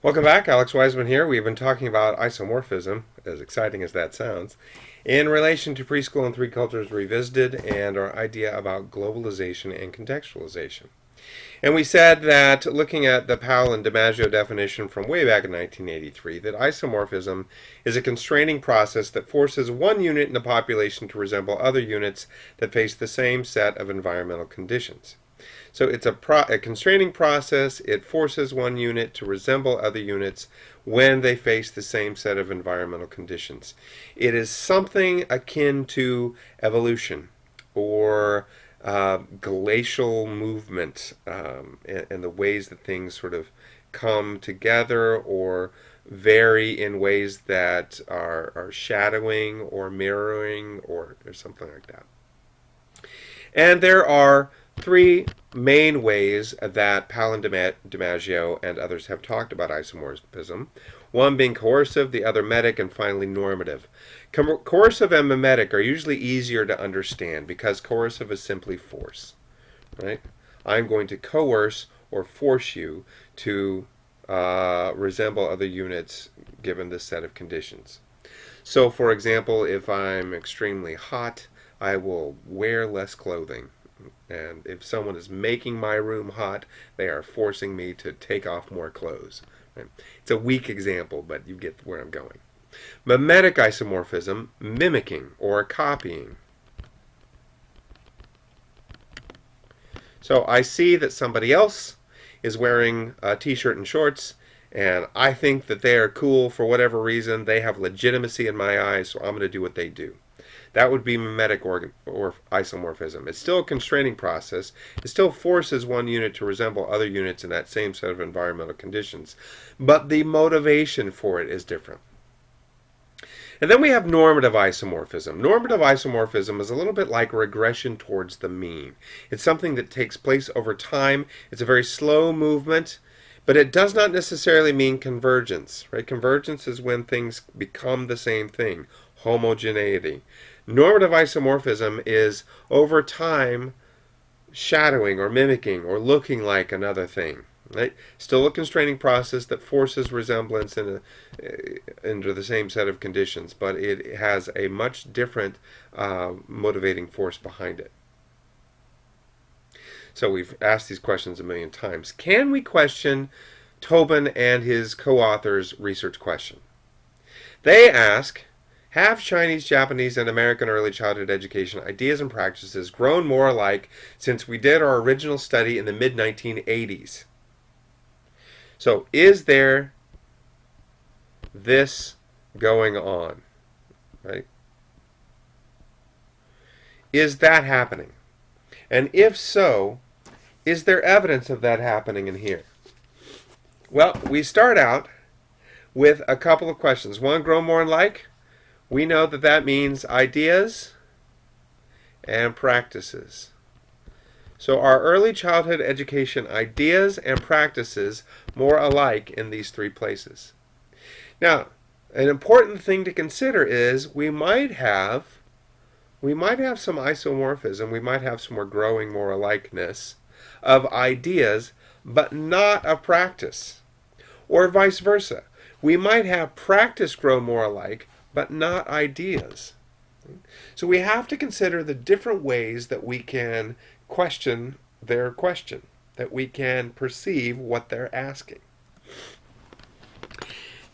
Welcome back, Alex Wiseman here. We've been talking about isomorphism, as exciting as that sounds, in relation to Preschool and Three Cultures Revisited and our idea about globalization and contextualization. And we said that, looking at the Powell and DiMaggio definition from way back in 1983, that isomorphism is a constraining process that forces one unit in the population to resemble other units that face the same set of environmental conditions. So it's a constraining process. It forces one unit to resemble other units when they face the same set of environmental conditions. It is something akin to evolution or glacial movement, and the ways that things sort of come together or vary in ways that are shadowing or mirroring or something like that. And there are three main ways that Powell and DiMaggio and others have talked about isomorphism. One being coercive, the other metic, and finally normative. Coercive and mimetic are usually easier to understand because coercive is simply force, right? I'm going to coerce or force you to resemble other units given this set of conditions. So, for example, if I'm extremely hot, I will wear less clothing. And if someone is making my room hot, they are forcing me to take off more clothes. Right? It's a weak example, but you get where I'm going. Mimetic isomorphism, mimicking or copying. So I see that somebody else is wearing a t-shirt and shorts, and I think that they are cool for whatever reason. They have legitimacy in my eyes, so I'm going to do what they do. That would be mimetic or isomorphism. It's still a constraining process. It still forces one unit to resemble other units in that same set of environmental conditions. But the motivation for it is different. And then we have normative isomorphism. Normative isomorphism is a little bit like regression towards the mean. It's something that takes place over time. It's a very slow movement, but it does not necessarily mean convergence. Right? Convergence is when things become the same thing, homogeneity. Normative isomorphism is over time shadowing or mimicking or looking like another thing. Right? Still a constraining process that forces resemblance into the same set of conditions, but it has a much different motivating force behind it. So we've asked these questions a million times. Can we question Tobin and his co-authors' research question? They ask, have Chinese, Japanese, and American early childhood education ideas and practices grown more alike since we did our original study in the mid-1980s? So is there this going on? Right? Is that happening? And if so, is there evidence of that happening in here? Well, we start out with a couple of questions. One, grow more alike. We know that that means ideas and practices. So our early childhood education ideas and practices more alike in these three places. Now, an important thing to consider is we might have some isomorphism, we might have some more growing more alikeness of ideas, but not of practice. Or vice versa. We might have practice grow more alike, but not ideas. So we have to consider the different ways that we can question their question, that we can perceive what they're asking.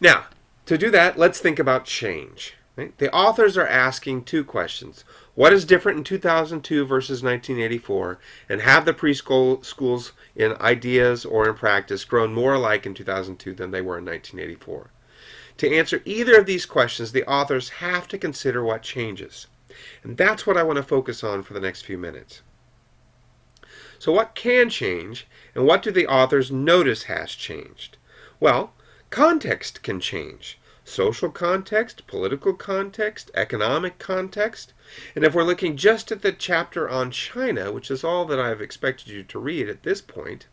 Now, to do that, let's think about change. Right? The authors are asking two questions. What is different in 2002 versus 1984? And have the preschool schools in ideas or in practice grown more alike in 2002 than they were in 1984? To answer either of these questions, the authors have to consider what changes. And that's what I want to focus on for the next few minutes. So what can change, and what do the authors notice has changed? Well, context can change. Social context, political context, economic context. And if we're looking just at the chapter on China, which is all that I've expected you to read at this point,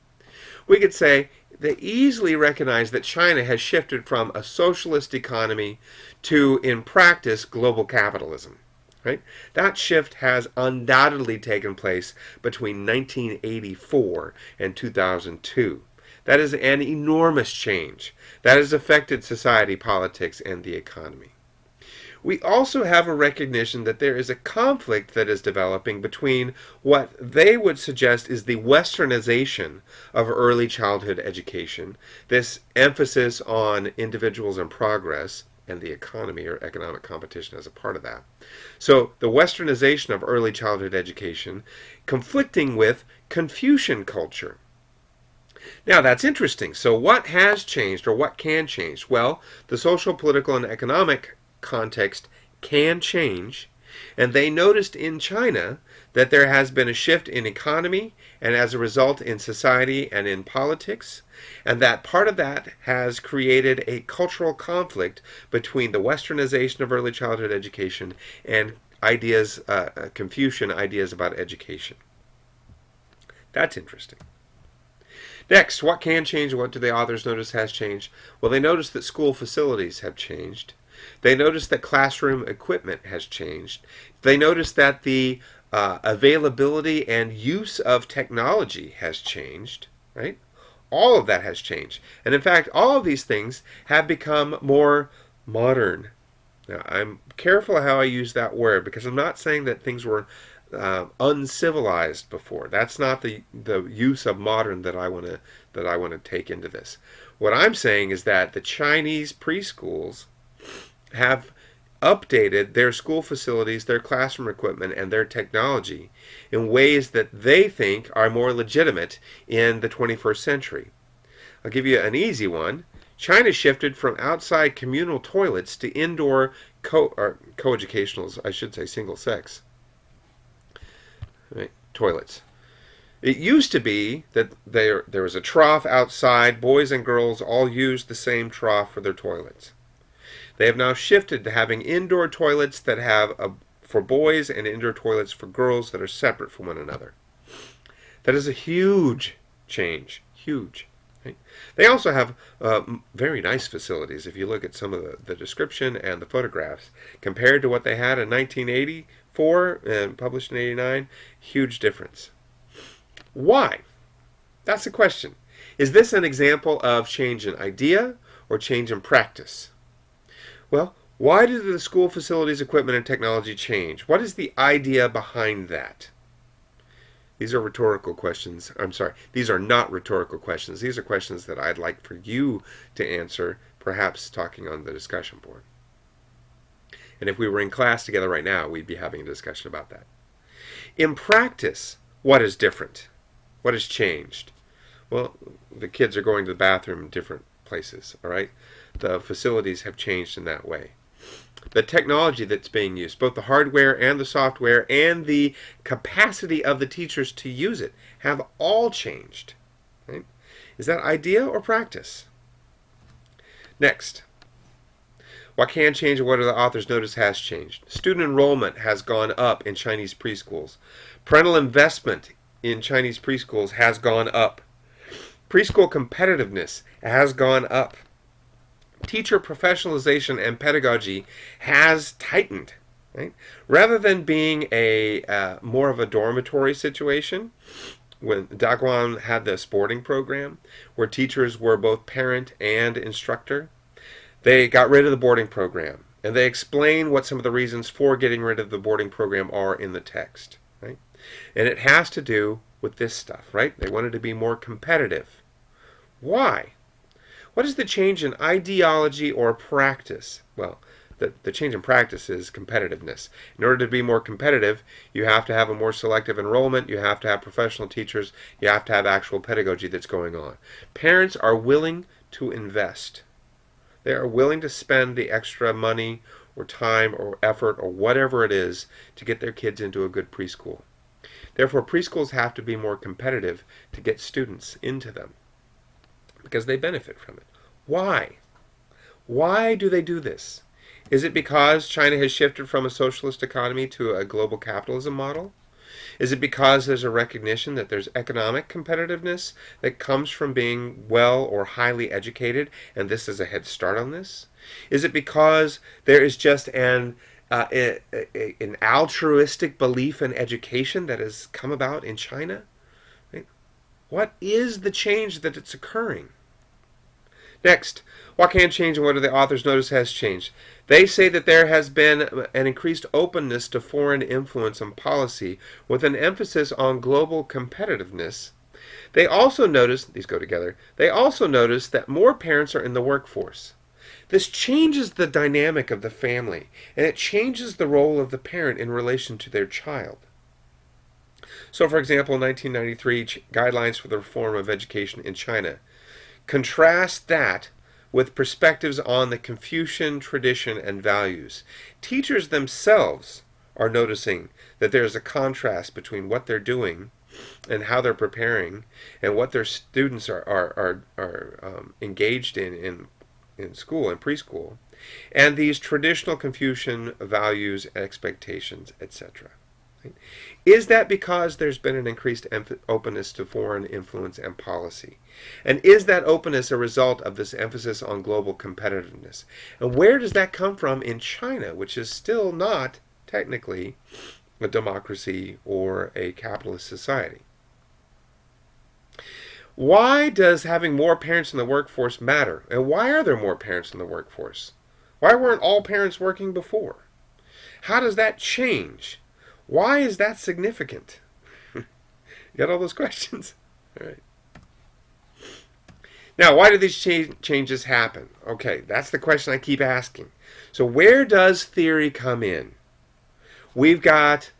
we could say they easily recognize that China has shifted from a socialist economy to, in practice, global capitalism. Right? That shift has undoubtedly taken place between 1984 and 2002. That is an enormous change. That has affected society, politics, and the economy. We also have a recognition that there is a conflict that is developing between what they would suggest is the westernization of early childhood education, this emphasis on individuals and progress, and the economy or economic competition as a part of that. So the westernization of early childhood education conflicting with Confucian culture. Now that's interesting. So what has changed or what can change? Well, the social, political, and economic context can change, and they noticed in China that there has been a shift in economy and as a result in society and in politics, and that part of that has created a cultural conflict between the westernization of early childhood education and ideas, Confucian ideas about education. That's interesting. Next, what can change and what do the authors notice has changed? Well, they notice that school facilities have changed. They notice that classroom equipment has changed. They notice that the availability and use of technology has changed, right? All of that has changed. And in fact, all of these things have become more modern. Now, I'm careful how I use that word because I'm not saying that things were uncivilized before. That's not the use of modern that I want to take into this. What I'm saying is that the Chinese preschools have updated their school facilities, their classroom equipment, and their technology in ways that they think are more legitimate in the 21st century. I'll give you an easy one. China shifted from outside communal toilets to indoor coeducationals, I should say single-sex, right, toilets. It used to be that there was a trough outside. Boys and girls all used the same trough for their toilets. They have now shifted to having indoor toilets that have for boys and indoor toilets for girls that are separate from one another. That is a huge change. Huge. Right? They also have very nice facilities. If you look at some of the description and the photographs, compared to what they had in 1984 and published in 89, huge difference. Why? That's the question. Is this an example of change in idea or change in practice? Well, why did the school facilities, equipment, and technology change? What is the idea behind that? These are rhetorical questions. I'm sorry, these are not rhetorical questions. These are questions that I'd like for you to answer, perhaps talking on the discussion board. And if we were in class together right now, we'd be having a discussion about that. In practice, what is different? What has changed? Well, the kids are going to the bathroom in different places, all right? The facilities have changed in that way. The technology that's being used, both the hardware and the software and the capacity of the teachers to use it, have all changed. Right? Is that idea or practice? Next, what can change and what do the authors notice has changed? Student enrollment has gone up in Chinese preschools. Parental investment in Chinese preschools has gone up. Preschool competitiveness has gone up. Teacher professionalization and pedagogy has tightened. Right? Rather than being a more of a dormitory situation, when Daguan had the sporting program, where teachers were both parent and instructor, they got rid of the boarding program. And they explain what some of the reasons for getting rid of the boarding program are in the text. Right? And it has to do with this stuff, right? They wanted to be more competitive. Why? What is the change in ideology or practice? Well, the change in practice is competitiveness. In order to be more competitive, you have to have a more selective enrollment, you have to have professional teachers, you have to have actual pedagogy that's going on. Parents are willing to invest. They are willing to spend the extra money or time or effort or whatever it is to get their kids into a good preschool. Therefore, preschools have to be more competitive to get students into them, because they benefit from it. Why? Why do they do this? Is it because China has shifted from a socialist economy to a global capitalism model? Is it because there's a recognition that there's economic competitiveness that comes from being well or highly educated, and this is a head start on this? Is it because there is just an altruistic belief in education that has come about in China? Right? What is the change that it's occurring? Next, what can change and what do the authors notice has changed? They say that there has been an increased openness to foreign influence and policy with an emphasis on global competitiveness. They also notice, these go together, they also notice that more parents are in the workforce. This changes the dynamic of the family, and it changes the role of the parent in relation to their child. So, for example, 1993 Guidelines for the Reform of Education in China. Contrast that with perspectives on the Confucian tradition and values. Teachers themselves are noticing that there's a contrast between what they're doing and how they're preparing and what their students are engaged in school and preschool, and these traditional Confucian values, expectations, etc. Is that because there's been an increased openness to foreign influence and policy? And is that openness a result of this emphasis on global competitiveness? And where does that come from in China, which is still not technically a democracy or a capitalist society? Why does having more parents in the workforce matter? And why are there more parents in the workforce? Why weren't all parents working before? How does that change? Why is that significant? You got all those questions? All right. Now, why do these changes happen? Okay, that's the question I keep asking. So where does theory come in? We've got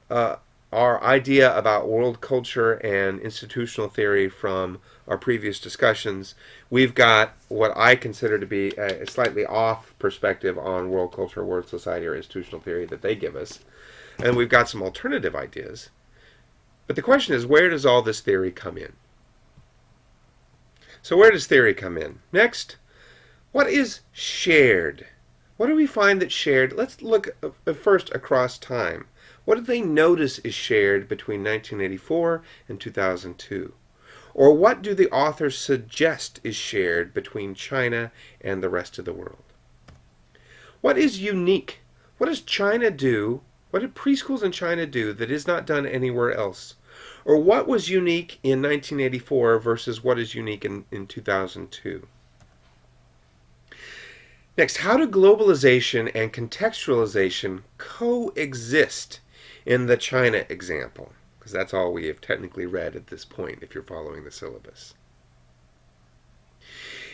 our idea about world culture and institutional theory from our previous discussions. We've got what I consider to be a slightly off perspective on world culture, world society, or institutional theory that they give us. And we've got some alternative ideas. But the question is, where does all this theory come in? So where does theory come in? Next, what is shared? What do we find that's shared? Let's look first across time. What did they notice is shared between 1984 and 2002? Or what do the authors suggest is shared between China and the rest of the world? What is unique? What does China do? What did preschools in China do that is not done anywhere else? Or what was unique in 1984 versus what is unique in 2002? Next, how do globalization and contextualization coexist in the China example? Because that's all we have technically read at this point if you're following the syllabus.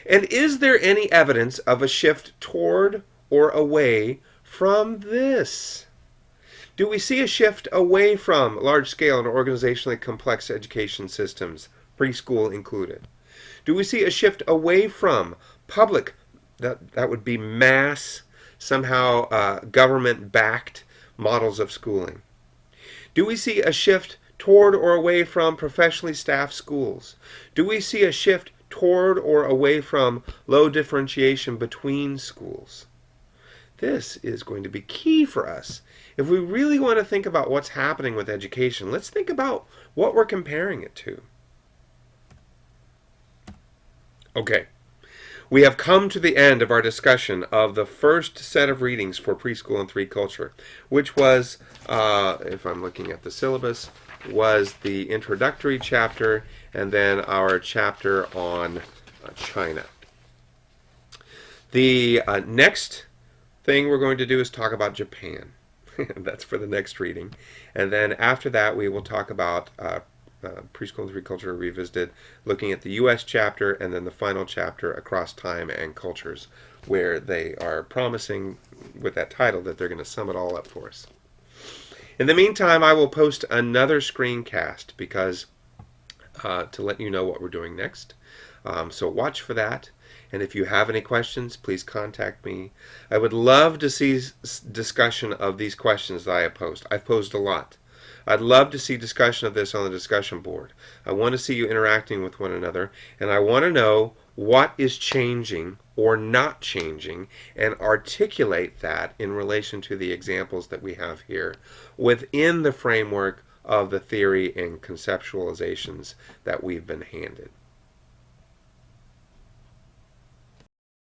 And is there any evidence of a shift toward or away from this? Do we see a shift away from large-scale and organizationally complex education systems, preschool included? Do we see a shift away from public, that would be mass, somehow government-backed models of schooling? Do we see a shift toward or away from professionally staffed schools? Do we see a shift toward or away from low differentiation between schools? This is going to be key for us. If we really want to think about what's happening with education, let's think about what we're comparing it to. Okay, we have come to the end of our discussion of the first set of readings for Preschool and 3 Culture, which was, if I'm looking at the syllabus, was the introductory chapter and then our chapter on China. The next thing we're going to do is talk about Japan. That's for the next reading. And then after that, we will talk about Preschool and 3 Culture Revisited, looking at the U.S. chapter and then the final chapter, Across Time and Cultures, where they are promising with that title that they're going to sum it all up for us. In the meantime, I will post another screencast because to let you know what we're doing next. So watch for that. And if you have any questions, please contact me. I would love to see discussion of these questions that I have posed. I've posed a lot. I'd love to see discussion of this on the discussion board. I want to see you interacting with one another, and I want to know what is changing or not changing and articulate that in relation to the examples that we have here within the framework of the theory and conceptualizations that we've been handed.